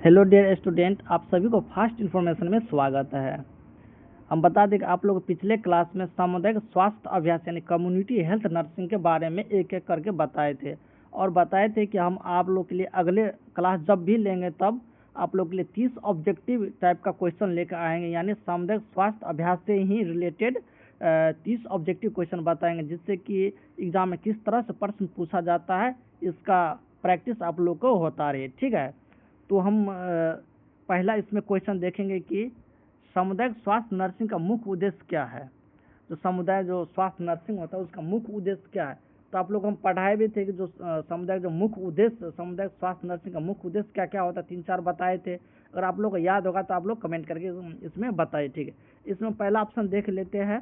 Hello dear student, आप सभी को फास्ट इन्फॉर्मेशन में स्वागत है। हम बता दें कि आप लोग पिछले क्लास में सामुदायिक स्वास्थ्य अभ्यास यानी कम्युनिटी हेल्थ नर्सिंग के बारे में एक एक करके बताए थे और बताए थे कि हम आप लोग के लिए अगले क्लास जब भी लेंगे तब आप लोग के लिए 30 ऑब्जेक्टिव टाइप का क्वेश्चन लेकर आएंगे, यानी सामुदायिक स्वास्थ्य अभ्यास से ही रिलेटेड 30 ऑब्जेक्टिव क्वेश्चन बताएंगे, जिससे कि एग्जाम में किस तरह से प्रश्न पूछा जाता है इसका प्रैक्टिस आप लोग को होता रहे। ठीक है, तो हम पहला इसमें क्वेश्चन देखेंगे कि सामुदायिक स्वास्थ्य नर्सिंग का मुख्य उद्देश्य क्या है। जो स्वास्थ्य नर्सिंग होता है उसका मुख्य उद्देश्य क्या है। तो आप लोग हम पढ़ाए भी थे कि जो सामुदायिक स्वास्थ्य नर्सिंग का मुख्य उद्देश्य क्या क्या होता है, 3-4 बताए थे। अगर आप लोग को याद होगा तो आप लोग कमेंट करके इसमें बताइए। ठीक है, इसमें पहला ऑप्शन देख लेते हैं,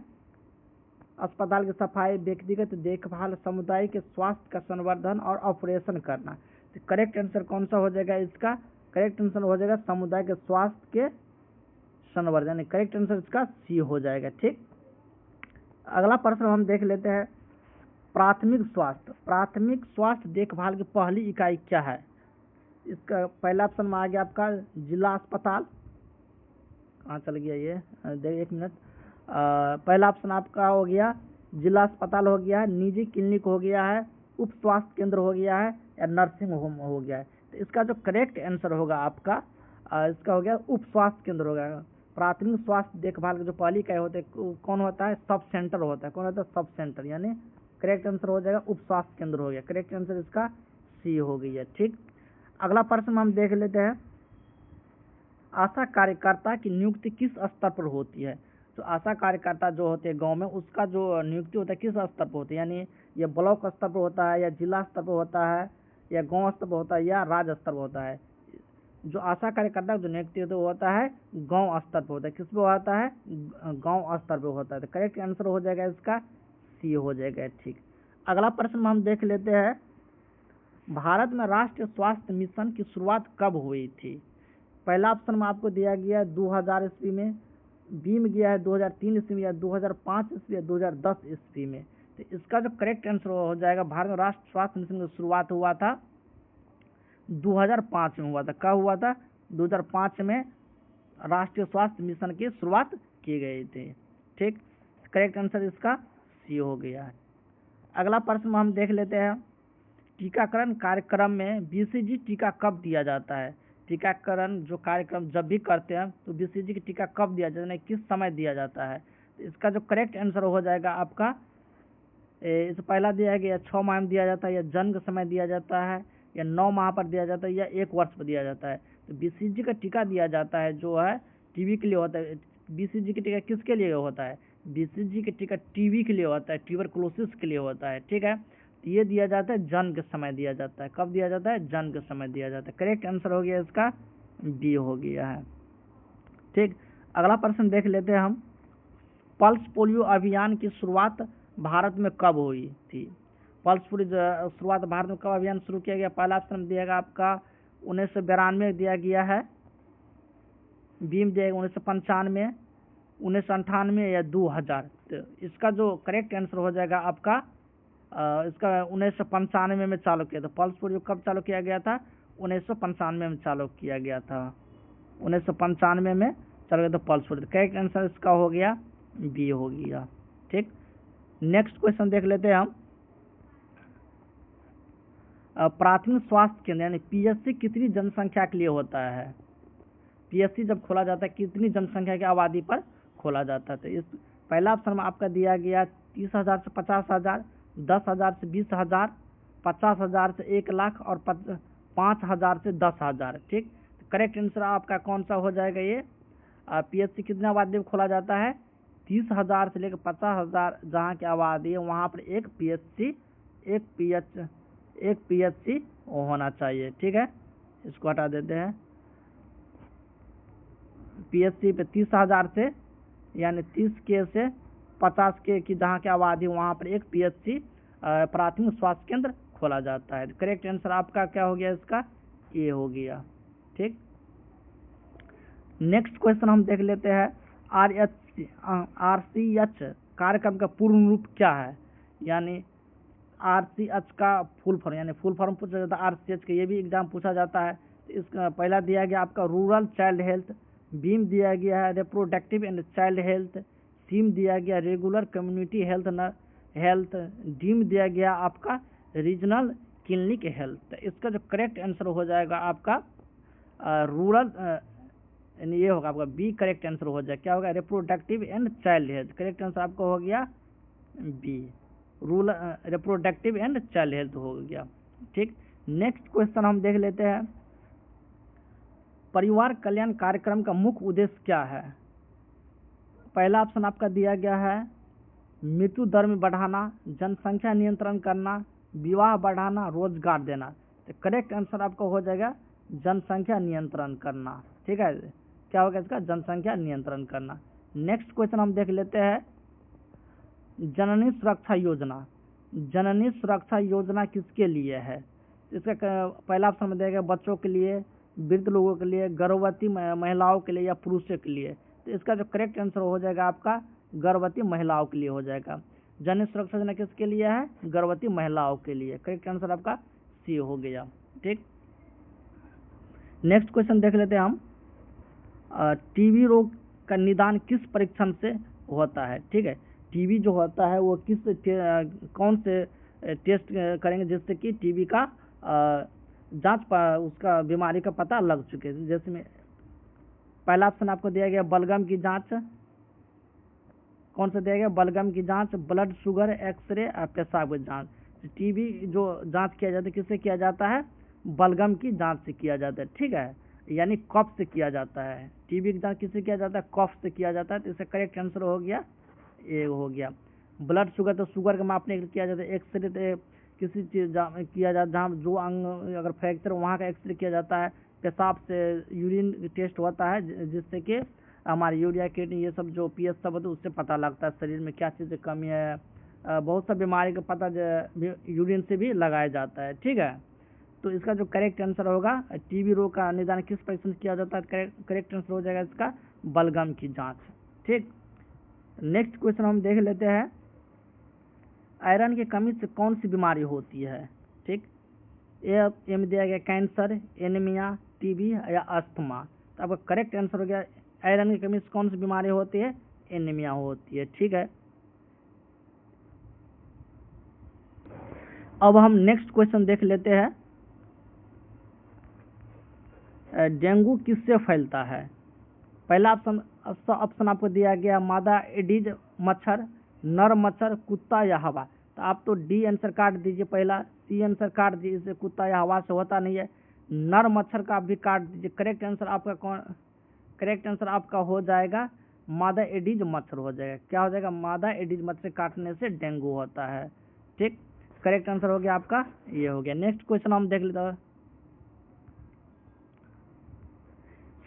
अस्पताल की सफाई, व्यक्तिगत देखभाल, समुदाय के स्वास्थ्य का संवर्धन और ऑपरेशन करना। तो करेक्ट आंसर कौन सा हो जाएगा इसका? करेक्ट आंसर हो जाएगा समुदाय के स्वास्थ्य के संवर्धन। करेक्ट आंसर इसका सी हो जाएगा। ठीक, अगला प्रश्न हम देख लेते हैं, प्राथमिक स्वास्थ्य देखभाल की पहली इकाई क्या है। इसका पहला ऑप्शन में आ गया आपका जिला अस्पताल। कहाँ चल गया ये, देखिए एक मिनट। पहला ऑप्शन आपका हो गया जिला अस्पताल हो गया है, निजी क्लिनिक हो गया है, उप स्वास्थ्य केंद्र हो गया है, या नर्सिंग होम हो गया है। तो इसका जो करेक्ट आंसर होगा आपका इसका हो गया उप स्वास्थ्य केंद्र हो गया। प्राथमिक स्वास्थ्य देखभाल के जो पहली इकाई होते हैं कौन होता है? सब सेंटर होता है। कौन होता है? सब सेंटर, यानी करेक्ट आंसर हो जाएगा उप स्वास्थ्य केंद्र हो गया। करेक्ट आंसर इसका सी हो गई है। ठीक, अगला प्रश्न हम देख लेते हैं, आशा कार्यकर्ता की नियुक्ति किस स्तर पर होती है। तो आशा कार्यकर्ता जो होते हैं गांव में, उसका जो नियुक्ति होता है किस स्तर पर होती है, यानी ये ब्लॉक स्तर पर होता है, या जिला स्तर पर होता है, या गांव स्तर पर होता है, या राज्य स्तर पर होता है। जो आशा कार्यकर्ता जो नियुक्ति होता है वो होता है गांव स्तर पर होता है। किस पे होता है? गांव स्तर पर होता है। तो करेक्ट आंसर हो जाएगा इसका सी हो जाएगा। ठीक, अगला प्रश्न में हम देख लेते हैं, भारत में राष्ट्रीय स्वास्थ्य मिशन की शुरुआत कब हुई थी। पहला ऑप्शन में आपको दिया गया है 2000 ईस्वी में, बी में गया है 2003 ईस्वी में, या 2005 ईस्वी, या 2010 ईस्वी में। तो इसका जो करेक्ट आंसर हो जाएगा, भारत में राष्ट्रीय स्वास्थ्य मिशन की शुरुआत हुआ था 2005 में हुआ था। कब हुआ था? 2005 में राष्ट्रीय स्वास्थ्य मिशन की शुरुआत की गई थी। ठीक, करेक्ट आंसर इसका सी हो गया है। अगला प्रश्न में हम देख लेते हैं, टीकाकरण कार्यक्रम में बीसीजी टीका कब दिया जाता है। टीकाकरण जो कार्यक्रम जब भी करते हैं तो बीसीजी की टीका कब दिया जाता है, किस समय दिया जाता है। तो इसका जो करेक्ट आंसर हो जाएगा आपका, इस पहला दिया गया 6 माह में दिया जाता है, या जन्म के समय दिया जाता है, या 9 माह पर दिया जाता है, या 1 वर्ष पर दिया जाता है। तो बीसीजी का टीका दिया जाता है जो है टीबी के लिए होता है। बीसीजी का टीका किसके लिए होता है? बीसीजी का टीका टीबी के लिए होता है, ट्यूबरकुलोसिस के लिए होता है। ठीक है, ये दिया जाता है जन्म के समय दिया जाता है। कब दिया जाता है? जन्म के समय दिया जाता है। करेक्ट आंसर हो गया इसका बी हो गया है। ठीक, अगला प्रश्न देख लेते हैं हम, पल्स पोलियो अभियान की शुरुआत भारत में कब हुई थी। पल्स पोलियो शुरुआत भारत में कब अभियान शुरू किया गया? पहला ऑप्शन दिएगा आपका 1992 दिया गया है, बी में दिएगा 1995, 1998, या 2000। तो इसका जो करेक्ट आंसर हो जाएगा आपका इसका 1995 में चालू किया था। पल्स पोलियो कब चालू किया गया था? 1995 में चालू किया गया था। 1995 में चालू किया था पल्स पोलियो। करेक्ट आंसर इसका हो गया बी हो गया। ठीक, नेक्स्ट क्वेश्चन देख लेते हैं हम, प्राथमिक स्वास्थ्य केंद्र यानी पीएचसी कितनी जनसंख्या के लिए होता है। पीएचसी जब खोला जाता है कितनी जनसंख्या की आबादी पर खोला जाता है। तो इस पहला ऑप्शन में आपका दिया गया 30,000 से 50,000, 10,000 से 20,000, 50,000 से 1 लाख, और 5,000 से 10,000। ठीक, तो करेक्ट आंसर आपका कौन सा हो जाएगा? ये पीएचसी कितनी आबादी में खोला जाता है? 30,000 से लेकर 50,000 जहाँ की आबादी है वहाँ पर एक पीएचसी होना चाहिए। ठीक है, इसको हटा देते हैं। पीएचसी पे 30,000 से यानी 30 के से 50 के की जहाँ की आबादी वहाँ पर एक पीएचसी प्राथमिक स्वास्थ्य केंद्र खोला जाता है। करेक्ट आंसर आपका क्या हो गया? इसका ए हो गया। ठीक, नेक्स्ट क्वेश्चन हम देख लेते हैं, आरसीएच कार्यक्रम का पूर्ण रूप क्या है। यानी आरसीएच का फुल फॉर्म, यानी फुल फॉर्म पूछा जाता है आरसीएच का, ये भी एग्जाम पूछा जाता है। इसका पहला दिया गया आपका रूरल चाइल्ड हेल्थ, बीम दिया गया है रिप्रोडक्टिव एंड चाइल्ड हेल्थ, सीम दिया गया रेगुलर कम्युनिटी हेल्थ, डीम दिया गया आपका रीजनल क्लिनिक हेल्थ। इसका जो करेक्ट आंसर हो जाएगा आपका रूरल, यानी ये होगा आपका बी करेक्ट आंसर हो जाएगा। क्या होगा? Reproductive and child health. Correct answer आपका हो गया B, rural reproductive and child health हो गया। ठीक, नेक्स्ट क्वेश्चन हम देख लेते हैं। परिवार कल्याण कार्यक्रम का मुख्य उद्देश्य क्या है? पहला ऑप्शन आपका दिया गया है मृत्यु दर में बढ़ाना, जनसंख्या नियंत्रण करना, विवाह बढ़ाना, रोजगार देना। तो करेक्ट आंसर आपका हो जाएगा जनसंख्या नियंत्रण करना। ठीक है, क्या होगा इसका? जनसंख्या नियंत्रण करना। नेक्स्ट क्वेश्चन हम देख लेते हैं जननी सुरक्षा योजना। जननी सुरक्षा योजना किसके लिए है? इसका पहला ऑप्शन में दिया गया बच्चों के लिए, वृद्ध लोगों के लिए, गर्भवती महिलाओं के लिए या पुरुषों के लिए। तो इसका जो करेक्ट आंसर हो जाएगा आपका गर्भवती महिलाओं के लिए हो जाएगा। जननी सुरक्षा योजना किसके लिए है? गर्भवती महिलाओं के लिए। करेक्ट आंसर आपका सी हो गया। ठीक, नेक्स्ट क्वेश्चन देख लेते हैं हम। टीबी रोग का निदान किस परीक्षण से होता है? ठीक है, टीबी जो होता है वो कौन से टेस्ट करेंगे जिससे कि टीबी का जांच उसका बीमारी का पता लग चुके। जैसे में पहला ऑप्शन आपको दिया गया बलगम की जांच, कौन सा दिया गया? बलगम की जांच, ब्लड शुगर, एक्सरे, पेशाब की जांच। टीबी जो जांच किया जाता है किससे किया जाता है? बलगम की जांच से किया जाता है। ठीक है, यानी कफ से किया जाता है। टीबी की जांच किससे किया जाता है? कफ से किया जाता है। तो इसका करेक्ट आंसर हो गया ए हो गया। ब्लड शुगर तो शुगर के मापने के लिए किया जाता है। एक्सरे किसी चीज किया जाता है जहाँ जो अंग अगर फ्रैक्चर वहाँ का एक्सरे किया जाता है। पेशाब से यूरिन टेस्ट होता है जिससे कि हमारी यूरिया किडनी ये सब जो पीएच सब होता है उससे पता लगता है शरीर में क्या चीज़ कमी है। बहुत सा बीमारी का पता यूरिन से भी लगाया जाता है। ठीक है, तो इसका जो करेक्ट आंसर होगा टीबी रोग का निदान किस परीक्षण से किया जाता है? करेक्ट आंसर हो जाएगा इसका बलगम की जांच। ठीक, नेक्स्ट क्वेश्चन हम देख लेते हैं आयरन की कमी से कौन सी बीमारी होती है? ठीक, ये में दिया गया कैंसर, एनीमिया, टीबी या अस्थमा। तो आपका करेक्ट आंसर हो गया आयरन की कमी से कौन सी बीमारी होती है? एनीमिया होती है। ठीक है, अब हम नेक्स्ट क्वेश्चन देख लेते हैं डेंगू किससे फैलता है? पहला ऑप्शन आपको दिया गया मादा एडिज मच्छर, नर मच्छर, कुत्ता या हवा। तो आप तो डी आंसर काट दीजिए, पहला सी आंसर काट दीजिए, इससे कुत्ता या हवा से होता नहीं है। नर मच्छर का आप भी काट दीजिए। करेक्ट आंसर आपका हो जाएगा मादा एडिज मच्छर हो जाएगा। क्या हो जाएगा? मादा एडिज मच्छर काटने से डेंगू होता है। ठीक, करेक्ट आंसर हो गया आपका ये हो गया। नेक्स्ट क्वेश्चन हम देख लेते हैं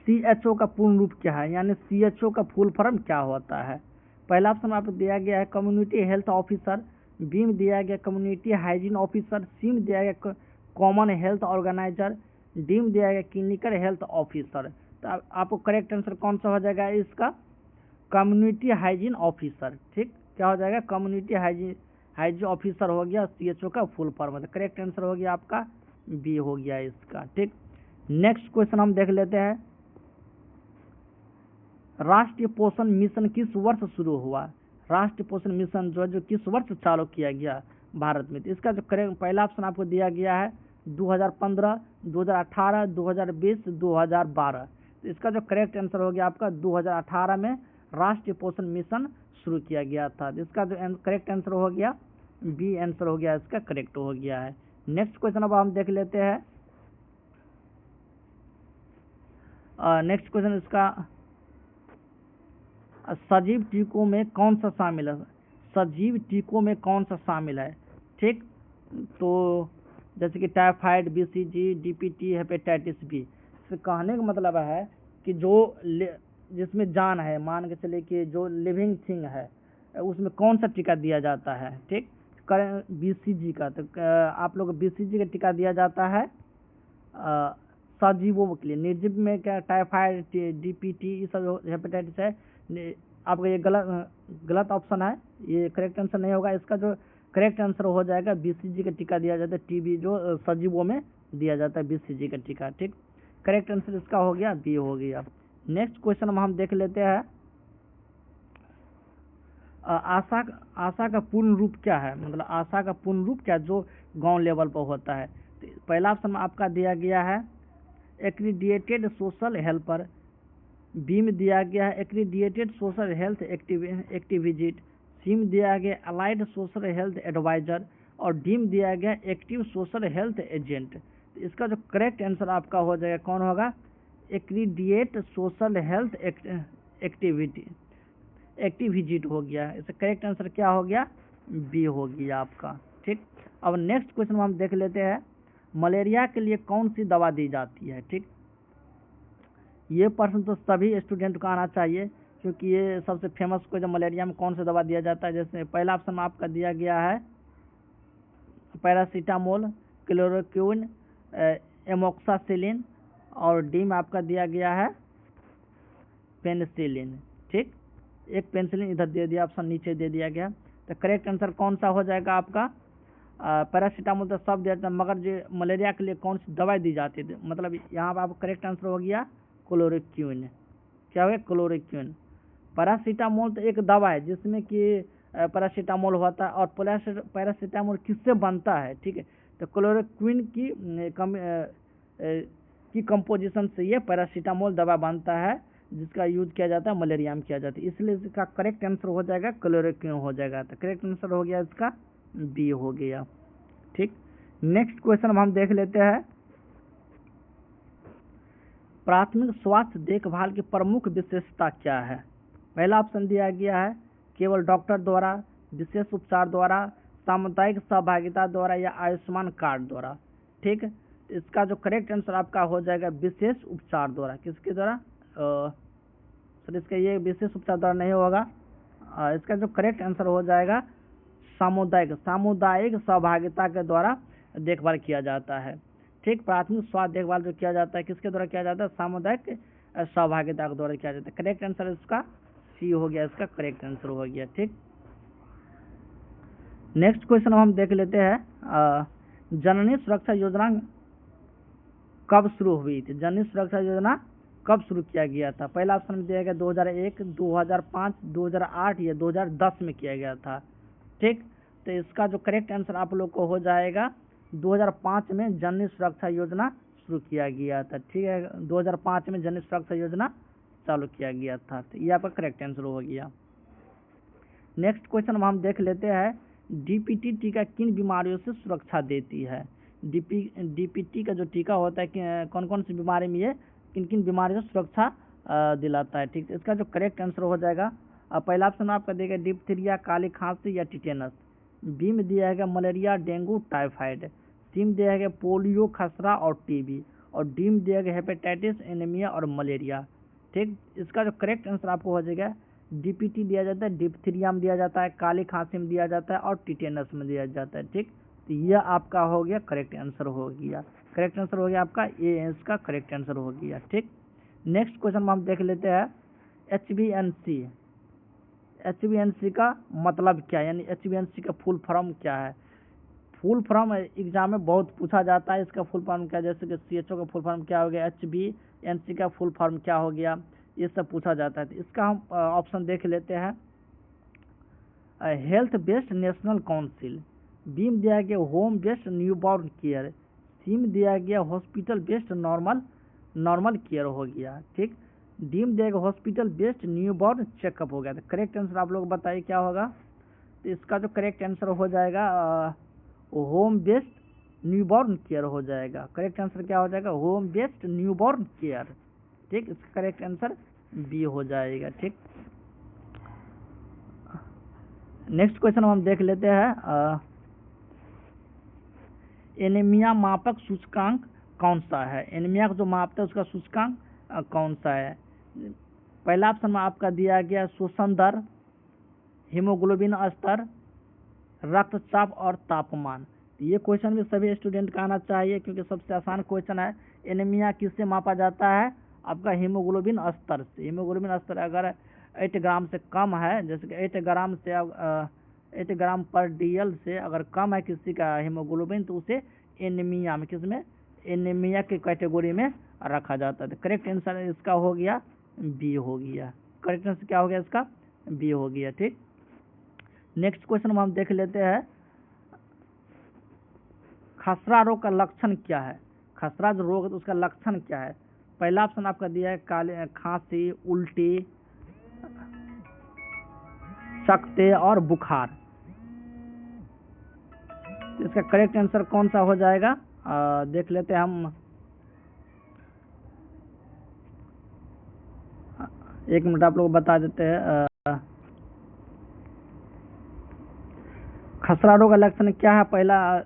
CHO का पूर्ण रूप क्या है, यानी CHO का फुल फॉर्म क्या होता है? पहला ऑप्शन आपको दिया गया है कम्युनिटी हेल्थ ऑफिसर, बीम दिया गया कम्युनिटी हाइजीन ऑफिसर, सीम दिया गया कॉमन हेल्थ ऑर्गेनाइजर, डीम दिया गया क्लिनिकल हेल्थ ऑफिसर। तो आपको करेक्ट आंसर कौन सा हो जाएगा इसका? Community hygiene officer. ठीक, क्या हो जाएगा? कम्युनिटी हाइजीन ऑफिसर हो गया CHO का फुल फॉर्म। करेक्ट आंसर हो गया आपका बी हो गया इसका। ठीक, नेक्स्ट क्वेश्चन हम देख लेते हैं राष्ट्रीय पोषण मिशन किस वर्ष शुरू हुआ? राष्ट्रीय पोषण मिशन जो किस वर्ष चालू किया गया भारत में? तो इसका जो करेक्ट पहला ऑप्शन आपको दिया गया है 2015, 2018, 2020, 2012। तो इसका जो करेक्ट आंसर हो गया आपका 2018 में राष्ट्रीय पोषण मिशन शुरू किया गया था। तो इसका जो करेक्ट आंसर हो गया बी आंसर हो गया, इसका करेक्ट हो गया है। नेक्स्ट क्वेश्चन अब हम देख लेते हैं नेक्स्ट क्वेश्चन इसका सजीव टीकों में कौन सा शामिल है? सजीव टीकों में कौन सा शामिल है? ठीक, तो जैसे कि typhoid, BCG, DPT, hepatitis B. इससे कहने का मतलब है कि जो जिसमें जान है, मान के चले कि जो लिविंग थिंग है उसमें कौन सा टीका दिया जाता है? ठीक, BCG का। तो आप लोग BCG का टीका दिया जाता है सजीवों के लिए। निर्जीव में क्या टाइफाइड, DPT ये सब हेपेटाइटिस है। आपका ये गलत ऑप्शन है, ये करेक्ट आंसर नहीं होगा। इसका जो करेक्ट आंसर हो जाएगा BCG का टीका दिया जाता है। टीबी जो सजीवों में दिया जाता है BCG का टीका। ठीक, करेक्ट आंसर इसका हो गया बी हो गया। नेक्स्ट क्वेश्चन में हम देख लेते हैं आशा का पूर्ण रूप क्या है, मतलब आशा का पूर्ण रूप क्या जो गांव लेवल पर होता है। तो पहला ऑप्शन में आपका दिया गया है एक्रीडिएटेड सोशल हेल्पर, बी में दिया गया है एक्रीडिएटेड सोशल हेल्थ एक्टिविस्ट, सी में दिया गया अलाइड सोशल हेल्थ एडवाइजर और डी में दिया गया एक्टिव सोशल हेल्थ एजेंट। तो इसका जो करेक्ट आंसर आपका हो जाएगा कौन होगा, एक्रीडिएट सोशल हेल्थ एक्टिविस्ट हो गया। इसका करेक्ट आंसर क्या हो गया, बी हो गया आपका। ठीक, अब नेक्स्ट क्वेश्चन में हम देख लेते हैं मलेरिया के लिए कौन सी दवा दी जाती है। ठीक, ये प्रश्न तो सभी स्टूडेंट को आना चाहिए क्योंकि ये सबसे फेमस क्वेश्चन, मलेरिया में कौन सा दवा दिया जाता है। जैसे पहला ऑप्शन में आपका दिया गया है पैरासीटामोल, क्लोरोक्विन, एमोक्सासिलिन और डी में आपका दिया गया है पेनिसिलिन। ठीक, एक पेनिसिलिन इधर दे दिया, ऑप्शन नीचे दे दिया गया। तो करेक्ट आंसर कौन सा हो जाएगा आपका, पैरासीटामोल तो सब दिया जाता है मगर जो मलेरिया के लिए कौन सी दवाई दी जाती है, मतलब यहाँ पर आपका करेक्ट आंसर हो गया क्लोरोक्विन। क्या हो गया, क्लोरोक्विन। पैरासीटामोल तो एक दवा है जिसमें कि पैरासीटामोल होता है और पैरासीटामोल किससे बनता है। ठीक है, तो क्लोरोक्विन की कंपोजिशन से ये पैरासीटामोल दवा बनता है जिसका यूज किया जाता है मलेरिया में किया जाता है, इसलिए इसका करेक्ट आंसर हो जाएगा क्लोरोक्विन हो जाएगा। तो करेक्ट आंसर हो गया इसका बी हो गया। ठीक, नेक्स्ट क्वेश्चन हम देख लेते हैं प्राथमिक स्वास्थ्य देखभाल की प्रमुख विशेषता क्या है। पहला ऑप्शन दिया गया है केवल डॉक्टर द्वारा, विशेष उपचार द्वारा, सामुदायिक सहभागिता द्वारा या आयुष्मान कार्ड द्वारा। ठीक, इसका जो करेक्ट आंसर आपका हो जाएगा विशेष उपचार द्वारा। किसके द्वारा, सर इसका ये विशेष उपचार द्वारा नहीं होगा, इसका जो करेक्ट आंसर हो जाएगा सामुदायिक सहभागिता के द्वारा देखभाल किया जाता है। ठीक, प्राथमिक स्वास्थ्य देखभाल जो किया जाता है किसके द्वारा किया जाता है, सामुदायिक सहभागिता के द्वारा किया जाता है। करेक्ट आंसर इसका सी हो गया, इसका करेक्ट आंसर हो गया। ठीक, नेक्स्ट क्वेश्चन हम देख लेते हैं जननी सुरक्षा योजना कब शुरू हुई थी। जननी सुरक्षा योजना कब शुरू किया गया था। पहला ऑप्शन में दिया गया 2001, 2005, 2008 या 2010 में किया गया था। ठीक, तो इसका जो करेक्ट आंसर आप लोग को हो जाएगा 2005 में जननी सुरक्षा योजना शुरू किया गया था। ठीक है, 2005 में जननी सुरक्षा योजना चालू किया गया था। तो ये आपका करेक्ट आंसर हो गया। नेक्स्ट क्वेश्चन हम देख लेते हैं डीपीटी टीका किन बीमारियों से सुरक्षा देती है। डीपीटी का जो टीका होता है कि कौन कौन सी बीमारी में ये किन किन बीमारियों से सुरक्षा दिलाता है। ठीक, इसका जो करेक्ट आंसर हो जाएगा पहला ऑप्शन आपका देगा डिप्थीरिया, काली खांसी या टिटेनस, बी में दिया है मलेरिया, डेंगू, टाइफाइड, सी में दिया है पोलियो, खसरा और टीबी और डी में दिया गया हेपेटाइटिस, एनीमिया और मलेरिया। ठीक, इसका जो करेक्ट आंसर आपको हो जाएगा डीपीटी दिया जाता है, डिप्थीरिया में दिया जाता है, काली खांसी में दिया जाता है और टिटेनस में दिया जाता है। ठीक, तो यह आपका हो गया करेक्ट आंसर हो गया। करेक्ट आंसर हो गया आपका ए, इसका करेक्ट आंसर हो गया। ठीक, नेक्स्ट क्वेश्चन में हम देख लेते हैं HbA1c। HbA1c का मतलब क्या है, यानी HbA1c का फुल फॉर्म क्या है। फुल फॉर्म एग्जाम में बहुत पूछा जाता है, इसका फुल फॉर्म क्या, जैसे कि CHO का फुल फॉर्म क्या हो गया, HbA1c का फुल फॉर्म क्या हो गया, ये सब पूछा जाता है। तो इसका हम ऑप्शन देख लेते हैं health based national council, B में दिया गया home based newborn care, C में दिया गया हॉस्पिटल बेस्ड नॉर्मल केयर हो गया। ठीक, डी में दिया गया हॉस्पिटल बेस्ड न्यूबॉर्न चेकअप हो गया। तो करेक्ट आंसर आप लोग बताइए क्या होगा। तो इसका जो करेक्ट आंसर हो जाएगा होम बेस्ड न्यूबॉर्न केयर हो जाएगा। करेक्ट आंसर क्या हो जाएगा, होम बेस्ड न्यूबॉर्न केयर। ठीक, इसका करेक्ट आंसर बी हो जाएगा। ठीक, नेक्स्ट क्वेश्चन हम देख लेते हैं एनीमिया मापक सूचकांक कौन सा है। एनीमिया को जो मापता है उसका सूचकांक कौन सा है। पहला ऑप्शन में आपका दिया गया शोषण दर, हीमोग्लोबिन स्तर, रक्तचाप और तापमान। ये क्वेश्चन भी सभी स्टूडेंट का आना चाहिए क्योंकि सबसे आसान क्वेश्चन है। एनीमिया किससे मापा जाता है, आपका हीमोग्लोबिन स्तर से। हीमोग्लोबिन स्तर अगर 8 ग्राम से कम है, जैसे कि 8 ग्राम पर DL से अगर कम है किसी का हीमोग्लोबिन, तो उसे एनीमिया में, किसमें, एनीमिया की कैटेगरी में रखा जाता है। तो करेक्ट आंसर इसका हो गया बी हो गया। करेक्ट आंसर क्या हो गया इसका? बी हो गया। ठीक, नेक्स्ट क्वेश्चन हम देख लेते हैं, खसरा रोग का लक्षण क्या है? खसरा जो रोग है तो उसका लक्षण क्या है? पहला ऑप्शन आपका दिया है काले खांसी, उल्टी, सकते और बुखार। तो इसका करेक्ट आंसर कौन सा हो जाएगा? देख लेते हैं हम, एक मिनट आप लोग बता देते हैं। खसरा रोग का लक्षण क्या है? पहला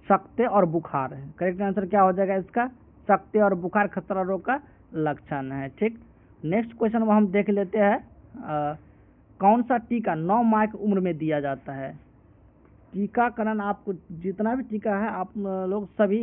सकते और बुखार है। करेक्ट आंसर क्या हो जाएगा इसका? सकते और बुखार खसरा रोग का लक्षण है। ठीक, नेक्स्ट क्वेश्चन में हम देख लेते हैं, कौन सा टीका 9 माह की उम्र में दिया जाता है? टीकाकरण आपको जितना भी टीका है आप लोग सभी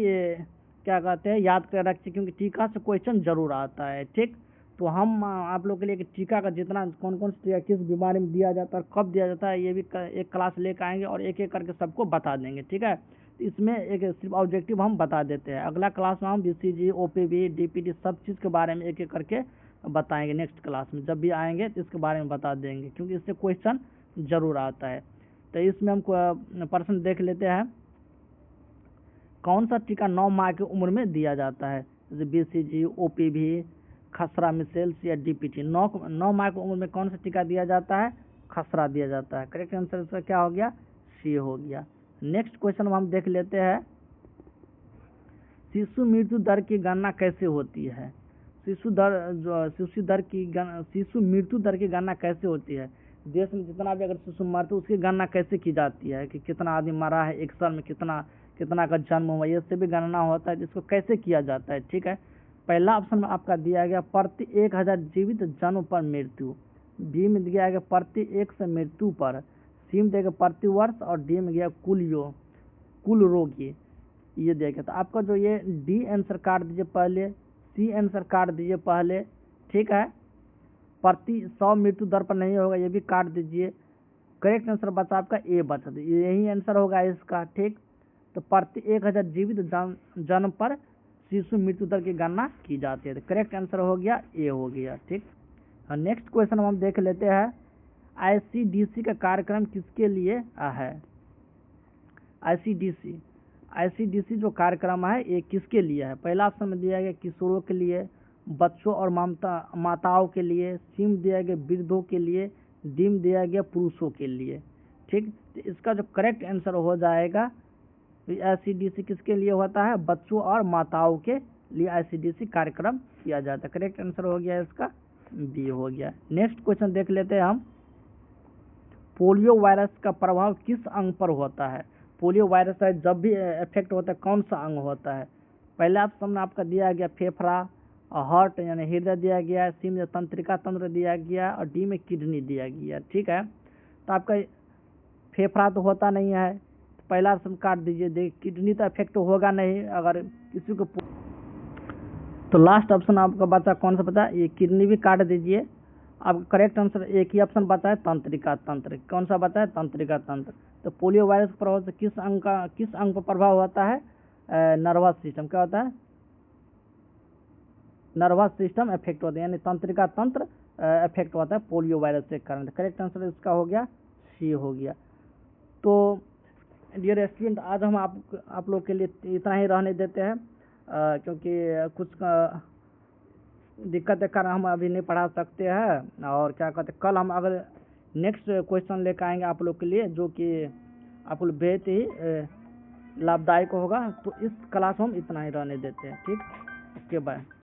क्या कहते हैं याद कर रखिए, क्योंकि टीका से क्वेश्चन जरूर आता है। ठीक, तो हम आप लोग के लिए टीका का जितना कौन कौन सा टीका किस बीमारी में दिया जाता है, कब दिया जाता है, ये भी एक क्लास लेकर आएंगे और एक एक करके सबको बता देंगे। ठीक है, तो इसमें एक सिर्फ ऑब्जेक्टिव हम बता देते हैं। अगला क्लास में हम BCG, OPV, DPT सब चीज़ के बारे में एक एक करके बताएंगे। नेक्स्ट क्लास में जब भी आएंगे तो इसके बारे में बता देंगे, क्योंकि इससे क्वेश्चन जरूर आता है। तो इसमें हम प्रश्न देख लेते हैं, कौन सा टीका 9 माह की उम्र में दिया जाता है? जैसे BCG, OPV, खसरा, मिसेल्स या DPT। 9 माह की उम्र में कौन सा टीका दिया जाता है? खसरा दिया जाता है। करेक्ट आंसर इसका क्या हो गया? सी हो गया। नेक्स्ट क्वेश्चन हम देख लेते हैं, शिशु मृत्यु दर की गणना कैसे होती है? शिशु मृत्यु दर की गणना कैसे होती है? देश में जितना भी अगर शिशु मरते उसकी गणना कैसे की जाती है कि कितना आदमी मरा है एक साल में, कितना का जन्म हुआ, ये से भी गणना होता है। जिसको कैसे किया जाता है? ठीक है, पहला ऑप्शन में आपका दिया गया प्रति 1000 जीवित जन्म पर मृत्यु, बी में दिया गया प्रति 100 मृत्यु पर, सी में दिया गया प्रति वर्ष और डी में गया कुल रोगी, ये दिया गया। तो आपका जो ये डी आंसर काट दीजिए पहले, सी आंसर काट दीजिए पहले। ठीक है, प्रति 100 मृत्यु दर पर नहीं होगा, ये भी काट दीजिए। करेक्ट आंसर बचा आपका ए बचा, यही आंसर होगा इसका। ठीक, तो प्रति 1000 जीवित जन्म पर शिशु मृत्यु दर की गणना की जाती है। तो करेक्ट आंसर हो गया ए हो गया। ठीक, और नेक्स्ट क्वेश्चन हम देख लेते हैं, ICDC का कार्यक्रम किसके लिए है? ICDC जो कार्यक्रम है ये किसके लिए है? पहला ऑप्शन में दिया गया किशोरों के लिए, बच्चों और माताओं के लिए, सी में दिया गया वृद्धों के लिए, डी में दिया गया पुरुषों के लिए। ठीक, तो इसका जो करेक्ट आंसर हो जाएगा, ICDC किसके लिए होता है? बच्चों और माताओं के लिए ICDC कार्यक्रम किया जाता है। करेक्ट आंसर हो गया इसका बी हो गया। नेक्स्ट क्वेश्चन देख लेते हैं हम, पोलियो वायरस का प्रभाव किस अंग पर होता है? पोलियो वायरस है जब भी इफेक्ट होता है कौन सा अंग होता है? पहला ऑप्शन में आपका दिया गया फेफड़ा और हार्ट यानी हृदय दिया गया, सी में तंत्रिका तंत्र दिया गया और डी में किडनी दिया गया। ठीक है, तो आपका फेफड़ा तो होता नहीं है, तो पहला ऑप्शन काट दीजिए। देखिए किडनी तो इफेक्ट होगा नहीं अगर किसी को, तो लास्ट ऑप्शन आपका बचा कौन सा बचा? ये किडनी भी काट दीजिए। आपका करेक्ट आंसर एक ही ऑप्शन बचा है तंत्रिका तंत्र। कौन सा बचा है? तंत्रिका तंत्र। तो पोलियो वायरस के प्रभाव से किस अंग पर प्रभाव होता है? Nervous system. क्या होता है? नर्वस सिस्टम इफेक्ट होता है, यानी तंत्रिका तंत्र इफेक्ट होता है पोलियो वायरस के कारण। करेक्ट आंसर इसका हो गया सी हो गया। तो डियर स्टूडेंट, आज हम आप लोग के लिए इतना ही रहने देते हैं, क्योंकि कुछ दिक्कत के कारण हम अभी नहीं पढ़ा सकते हैं। और क्या कहते हैं, कल हम अगर नेक्स्ट क्वेश्चन लेकर आएंगे आप लोग के लिए, जो कि आप लोग बेहद ही लाभदायक होगा। तो इस क्लास में हम इतना ही रहने देते हैं। ठीक, ओके बाय।